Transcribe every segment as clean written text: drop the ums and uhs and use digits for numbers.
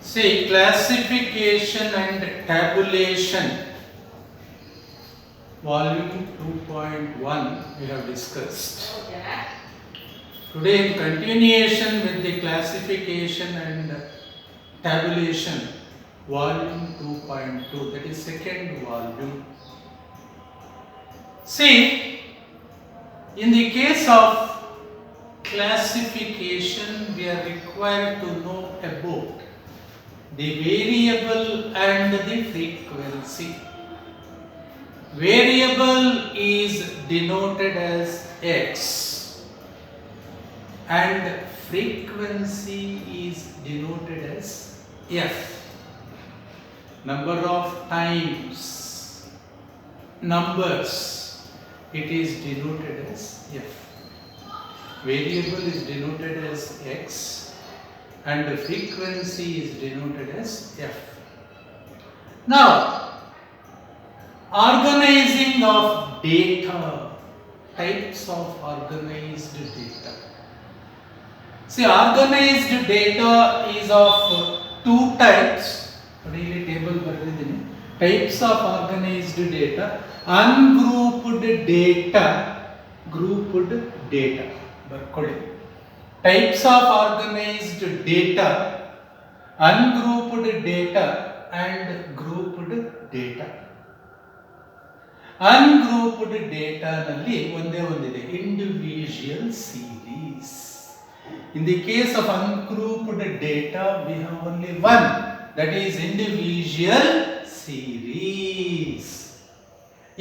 See, classification and tabulation, volume 2.1 we have discussed. Today in continuation with the classification and tabulation, volume 2.2, that is second volume. See, in the case of classification, we are required to know about the variable and the frequency. Variable is denoted as x and frequency is denoted as f. Number of times, numbers, it is denoted as f. Variable is denoted as x and the frequency is denoted as f. Now, organizing of data, types of organized data. See, organized data is of two types. Really table barದಿದ್ದೀನಿ. Types of organized data, ungrouped data, grouped data. ಬರ್ಕೊಳ್ಳಿ. Types of organized data, ungrouped data and grouped data. Ungrouped data ನಲ್ಲಿ ಒಂದೇ ಒಂದಿದೆ, individual series. In the case of ungrouped data, we have only one, that is individual series.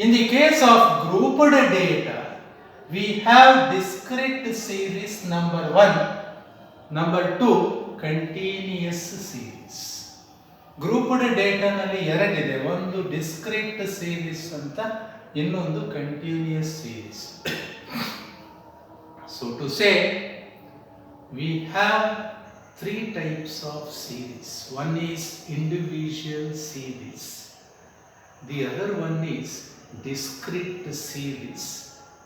In the case of grouped data, we have discrete series number 1, number 2 continuous series. Grouped data ನಲ್ಲಿ ಎರಡಿದೆ, ಒಂದು discrete series ಅಂತ, ಇನ್ನೊಂದು continuous series. So to say, we have three types of series. One is individual series, the other one is discrete series,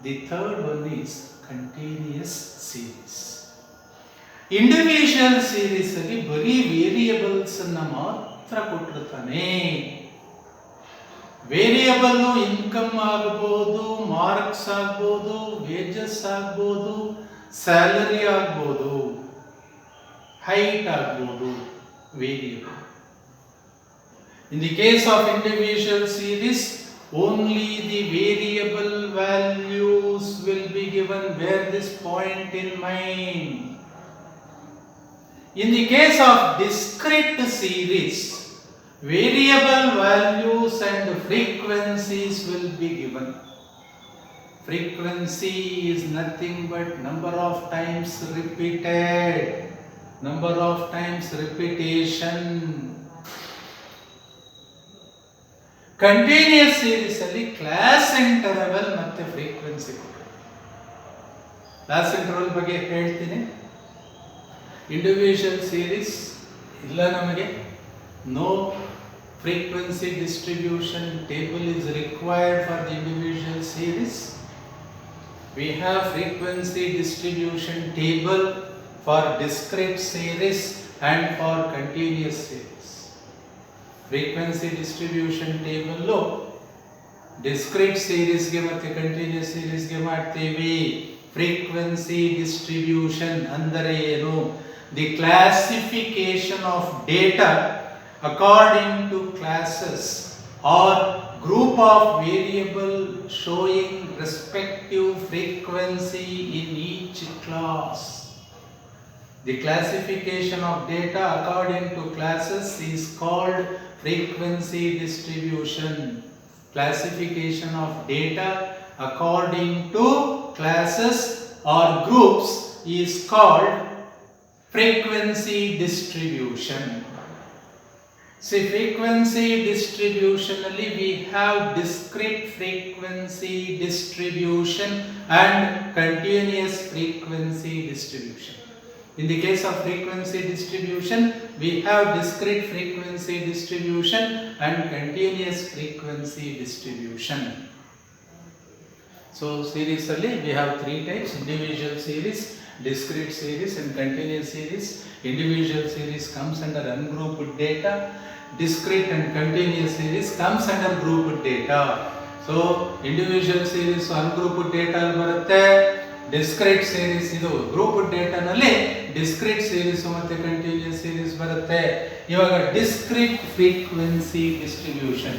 the third one is continuous series. Individual series ಅಲ್ಲಿ ಬರೀ variables ಅನ್ನ ಮಾತ್ರ ಕೊಟ್ಟಿರ್ತಾನೆ. Variable income ಆಗಬಹುದು, marks ಆಗಬಹುದು, wages ಆಗಬಹುದು, salary ಆಗಬಹುದು, height ಆಗಬಹುದು, variable. In the case of individual series, only the variable values will be given. Bear this point in mind. In the case of discrete series, variable values and frequencies will be given. Frequency is nothing but number of times repeated, number of times repetition. Continuous series ಅಲ್ಲಿ class interval ಮತ್ತೆ frequency ಕೊಟ್ಟರು. Class interval ಬಗ್ಗೆ ಹೇಳ್ತೀನಿ. Individual series ಇಲ್ಲ, ನಮಗೆ no frequency distribution table is required for the individual series. We have frequency distribution table for discrete series and for continuous series. Frequency distribution table lo discrete series ge matte continuous series ge ಮಾಡ್ತೀವಿ. Frequency distribution ಅಂದರೆ ಏನು? The classification of data according to classes or group of variable showing respective frequency in each class. The classification of data according to classes is called frequency distribution. Classification of data according to classes or groups is called frequency distribution. See, frequency distribution alli we have discrete frequency distribution and continuous frequency distribution. In the case of frequency distribution, we have discrete frequency distribution and continuous frequency distribution. So series alli we have three types: individual series, discrete series and continuous series. Individual series comes under ungrouped data. Discrete and continuous series comes under grouped data. So individual series ungrouped data ಅಲ್ಲಿ ಬರುತ್ತೆ, discrete series ಇದು grouped data ನಲ್ಲಿ discrete series ಮತ್ತೆ continuous series ಬರುತ್ತೆ. ಇವಾಗ discrete frequency distribution,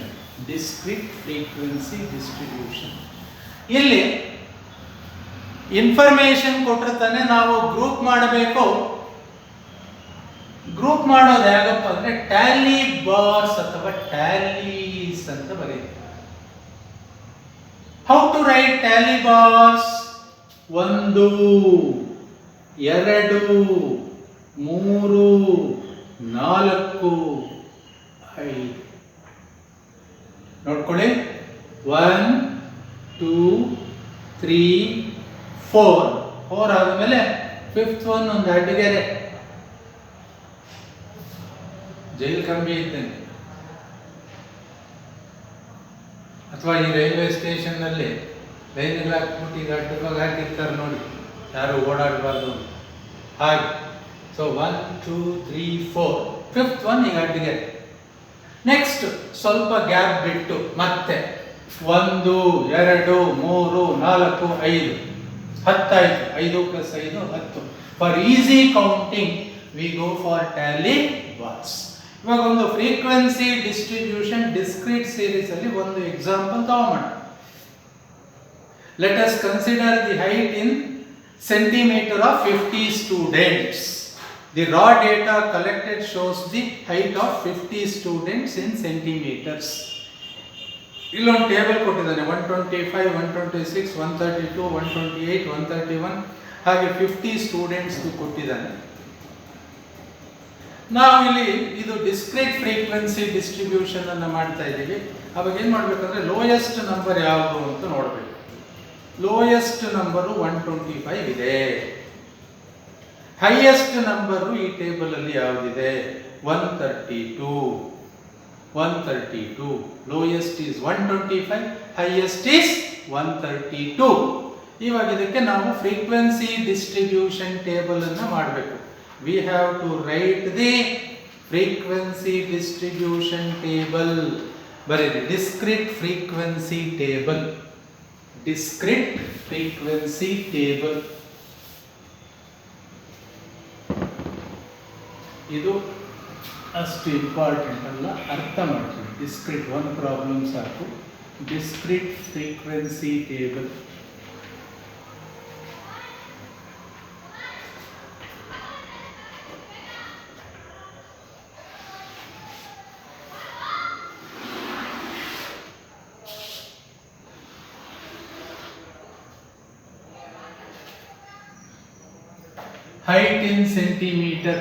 discrete frequency distribution ಇಲ್ಲಿ information ಕೊಟ್ಟಿರ್ತಾನೆ, ನಾವು ಗ್ರೂಪ್ ಮಾಡಬೇಕು. ಗ್ರೂಪ್ ಮಾಡೋದು ಹೇಗಪ್ಪ ಅಂದ್ರೆ ಟ್ಯಾಲಿ ಬಾರ್ಸ್ ಅಥವಾ ಟ್ಯಾಲೀಸ್ ಅಂತ ಬರೀತೀವಿ. How to write tally bars? 1 2 3 4 5 ನೋಡ್ಕೊಳ್ಳಿ. 1 2 3 4 ಆದ್ಮೇಲೆ 5th ಒನ್ ಒಂದು ಅಡ್ಡಗೆರೆ, ಜೈಲ್ ಕಂಬಿ ಇದ್ದಂಗೆ. ಅಥವಾ ಈ ರೈಲ್ವೆ ಸ್ಟೇಷನ್ ನಲ್ಲಿ ಲೈನ್ಗಳು ಹಾಕ್ಬಿಟ್ಟು ಈಗ ಅಡ್ಡವಾಗಿ ಹಾಕಿರ್ತಾರೆ ನೋಡಿ, ಯಾರು ಓಡಾಡಬಾರ್ದು ಹಾಗೆ. ಸೊ 1 2 3 4, 5th ಒನ್ ಈಗ ಅಡ್ಡಗೆರೆ. ನೆಕ್ಸ್ಟ್ ಸ್ವಲ್ಪ ಗ್ಯಾಪ್ ಬಿಟ್ಟು ಮತ್ತೆ 1 2 3 4 5 10 ಆಯ್ತು. 5 + 5 10. For easy counting we go for Tally bars. ಇವಾಗ ಒಂದು ಫ್ರೀಕ್ವೆನ್ಸಿ ಡಿಸ್ಟ್ರಿಬ್ಯೂಷನ್ ಡಿಸ್ಕ್ರೀಟ್ ಸೀರೀಸ್ ಅಲ್ಲಿ ಒಂದು ಎಕ್ಸಾಂಪಲ್ ತಗೋಣ. Let us consider the height in centimeter of 50 students. The raw data collected shows the height of 50 students in centimeters. ಇಲ್ಲೊಂದು table ಕೊಟ್ಟಿದ್ದಾನೆ, 125 126 132 128 131 ಹಾಗೆ 50 students ಕೊಟ್ಟಿದ್ದಾನೆ. ನಾವು ಇಲ್ಲಿ ಇದು ಡಿಸ್ಕ್ರೀಟ್ ಫ್ರೀಕ್ವೆನ್ಸಿ ಡಿಸ್ಟ್ರಿಬ್ಯೂಷನ್ ಅನ್ನು ಮಾಡ್ತಾ ಇದ್ದೀವಿ. ಅವಾಗ ಏನು ಮಾಡಬೇಕಂದ್ರೆ ಲೋಯೆಸ್ಟ್ ನಂಬರ್ ಯಾವುದು ಅಂತ ನೋಡಬೇಕು. ಲೋಯೆಸ್ಟ್ ನಂಬರು 125 ಇದೆ. ಹೈಯೆಸ್ಟ್ ನಂಬರು ಈ ಟೇಬಲ್ ಅಲ್ಲಿ ಯಾವುದಿದೆ? 132. Lowest is 125, highest is 132. ಇವಾಗ ಇದಕ್ಕೆ ನಾವು ಫ್ರೀಕ್ವೆನ್ಸಿ ಡಿಸ್ಟ್ರಿಬ್ಯೂಷನ್ ಟೇಬಲ್ ಅನ್ನು ಮಾಡಬೇಕು. We have to write the frequency distribution table. ಬರೀರಿ, discrete frequency table. Discrete frequency table. ಇದು ಅಷ್ಟು ಇಂಪಾರ್ಟೆಂಟ್ ಅಲ್ಲ, ಅರ್ಥ ಮಾಡ್ತೀವಿ. ಡಿಸ್ಕ್ರೀಟ್ ಒಂದು ಪ್ರಾಬ್ಲಮ್ ಸಾಕು. Discrete frequency table. Height in centimeter.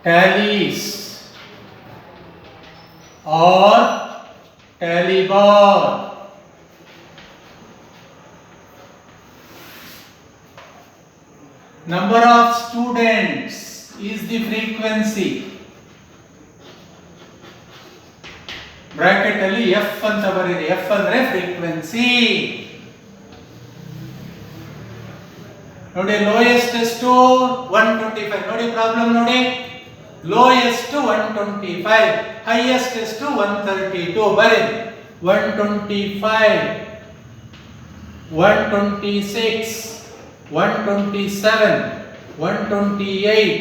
Tallies or tally bar. Number of students is the frequency. Bracket ಅಲ್ಲಿ F ಅಂತ ಬರೀರಿ. ಎಫ್ ಅಂದ್ರೆ ಫ್ರೀಕ್ವೆನ್ಸಿ. ನೋಡಿ, ಲೋಯೆಸ್ಟ್ ಎಷ್ಟು? 125. ನೋಡಿ ಪ್ರಾಬ್ಲಮ್ ನೋಡಿ, ಲೋಯೆಸ್ಟ್ 125, ಹೈಯೆಸ್ಟ್ ಎಷ್ಟು? 132. ಬರೀರಿ. 125, 126, 127, 128,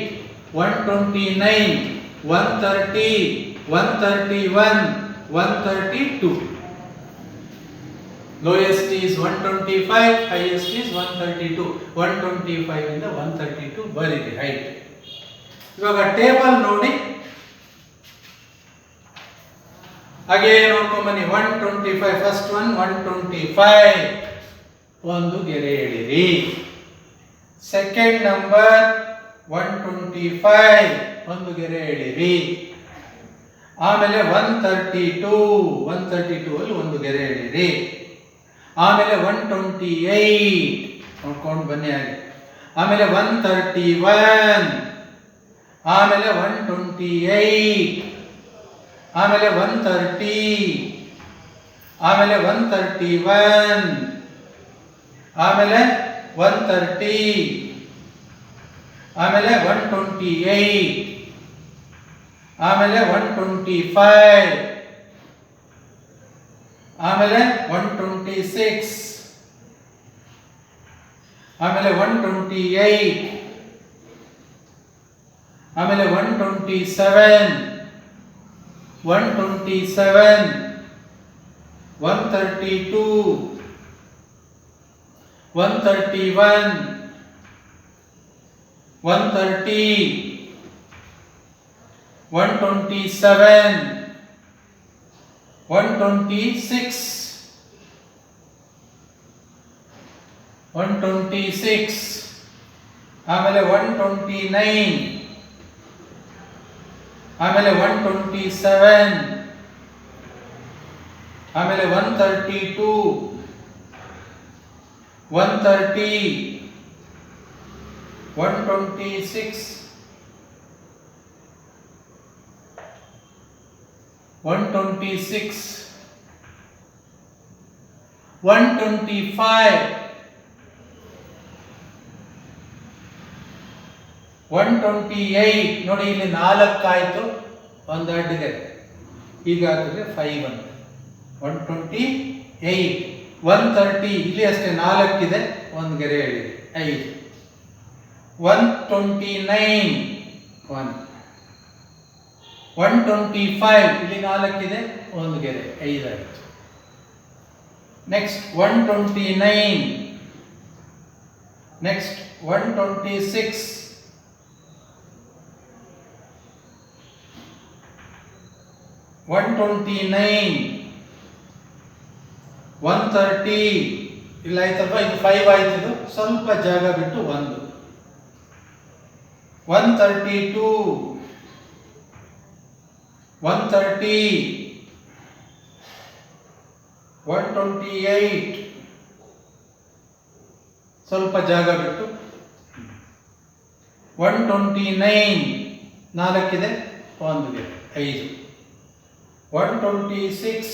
129, 130, 131, 132. Lowest is 125, highest is 132. 125 ಇಂದ 132 ಬರೀರಿ ಹೈಟ್. ಇವಾಗ ಟೇಬಲ್ ನೋಡಿ, ಹಾಗೆ ನೋಡ್ಕೊಂಡ್ ಬನ್ನಿ. 125 ಫಸ್ಟ್ ಒನ್ 125 ಒಂದು ಗೆರೆ ಎಳಿರಿ. ಸೆಕೆಂಡ್ ನಂಬರ್ 125 ಒಂದು ಗೆರೆ ಎಳಿರಿ. ಆಮೇಲೆ 132 ಅಲ್ಲಿ ಒಂದು ಗೆರೆ ಎಳಿರಿ. ಆಮೇಲೆ 128 ನೋಡ್ಕೊಂಡು ಬನ್ನಿ ಹಾಗೆ. ಆಮೇಲೆ 131, ಆಮೇಲೆ 128, ಆಮೇಲೆ 130, ಆಮೇಲೆ 131, ಆಮೇಲೆ 130, ಆಮೇಲೆ 128, ಆಮೇಲೆ 125, ಆಮೇಲೆ 126, ಆಮೇಲೆ 128, ಆಮೇಲೆ 127, 127, 132, 131, 130, 127, 126, 126, ಆಮೇಲೆ 129, ಆಮೇಲೆ 127, ಆಮೇಲೆ 132, 130, 126, 126, 125, 128. ನೋಡಿ ಇಲ್ಲಿ 4 ಆಯ್ತು, ಒಂದು ಅಡ್ಡಿದೆ, ಹೀಗಾದ್ರೆ 5 ಅಂತ. 128, 130, ಇಲ್ಲಿ ಅಷ್ಟೇ 4 ಇದೆ, ಒಂದು ಗೆರೆ ಹೇಳಿದೆ 5. 129, 1. 125, ಇಲ್ಲಿ 4 ಇದೆ, ಒಂದು ಗೆರೆ 5 ಆಯಿತು. ನೆಕ್ಸ್ಟ್ 129, ನೆಕ್ಸ್ಟ್ 126, 129, 130, ಇಲ್ಲ ಆಯ್ತಲ್ವಾ, ಇದು 5 ಆಯ್ತು, ಇದು ಸ್ವಲ್ಪ ಜಾಗ ಬಿಟ್ಟು 1. 132, 130, 128, ಸ್ವಲ್ಪ ಜಾಗ ಬಿಟ್ಟು 129, 4 ಇದೆ, ಒಂದು ಗೆರೆ 5. 126,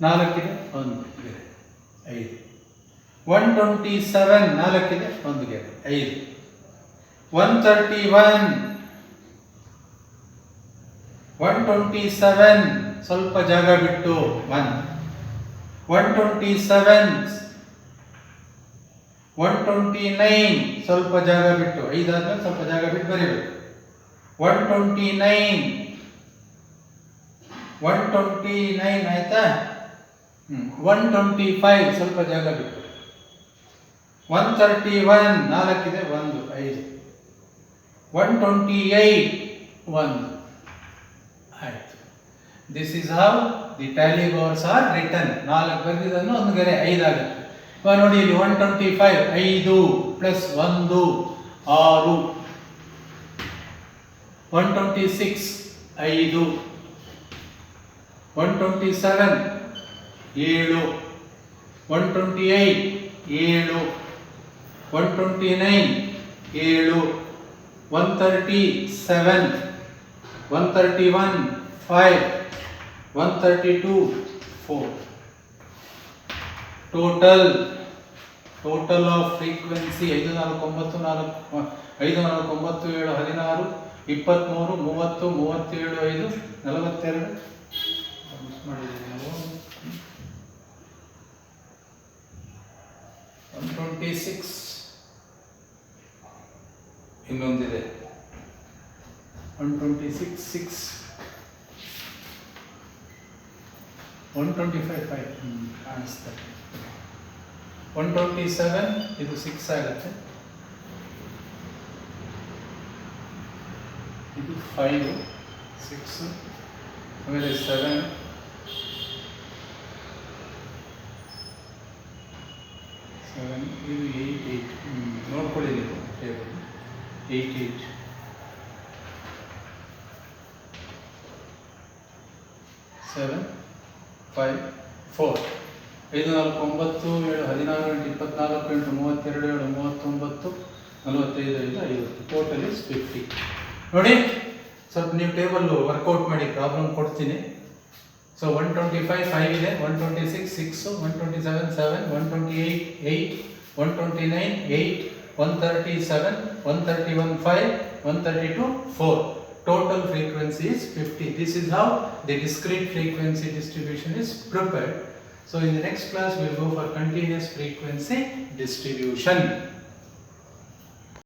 4 ಇದೆ, ಒಂದು ಗೆರೆ 5. 127, 4 ಇದೆ, ಒಂದು ಗೆರೆ 5. 131, 127, ಸ್ವಲ್ಪ ಜಾಗ ಬಿಟ್ಟು 1. 127, 129, ಸ್ವಲ್ಪ ಜಾಗ ಬಿಟ್ಟು, 5 ಆದ್ಮೇಲೆ ಸ್ವಲ್ಪ ಜಾಗ ಬಿಟ್ಟು ಬರೀಬೇಕು. 129, 129 ಆಯ್ತಾ. 125, ಸ್ವಲ್ಪ ಜಾಗ ಬಿಟ್ಟು. 131, 4 ಇದೆ, 1, 5. 128, 1 ಆಯ್ತು. This is how the tally bars are written. 4 ಬರೆದಿದ್ದನ್ನು ಒಂದು ಗೆರೆ 5 ಆಗುತ್ತೆ. ಇವಾಗ ನೋಡಿ ಇಲ್ಲಿ 125, 5 ಪ್ಲಸ್ 1, 6. 126, 5. 127, 7. 128, 7. 129, 7. 130, 7. 131, 5. 132, 4. Total of frequency 5 4 9 4 5 4 9 7 16 23 30 37 5 42 126 ಇನ್ನೊಂದಿದೆ 126 6 125 5 ಕಾಣಿಸ್ತದೆ. 127 ಇದು 6 ಆಗುತ್ತೆ, ಇದು 5 6 ಆಮೇಲೆ 7 ಇದು 8 ನೋಡ್ಕೊಳ್ಳಿ ನೀವು ಟೇಬಲ್ 8 7 5 4 5 4 9 7 16 8 24 8 32 7 39 45 5 50 ಟೋಟಲ್ ಇಸ್ 50. ನೋಡಿ ಸ್ವಲ್ಪ ನೀವು ಟೇಬಲ್ ವರ್ಕೌಟ್ ಮಾಡಿ, ಪ್ರಾಬ್ಲಮ್ ಕೊಡ್ತೀನಿ. ಸೊ 125 5 ಇದೆ, 126 6, 127 7, 128 8, 129 8, 137, 131 5, 132 4. Total frequency is 50. This is how the discrete frequency distribution is prepared. So in the next class we will go for continuous frequency distribution.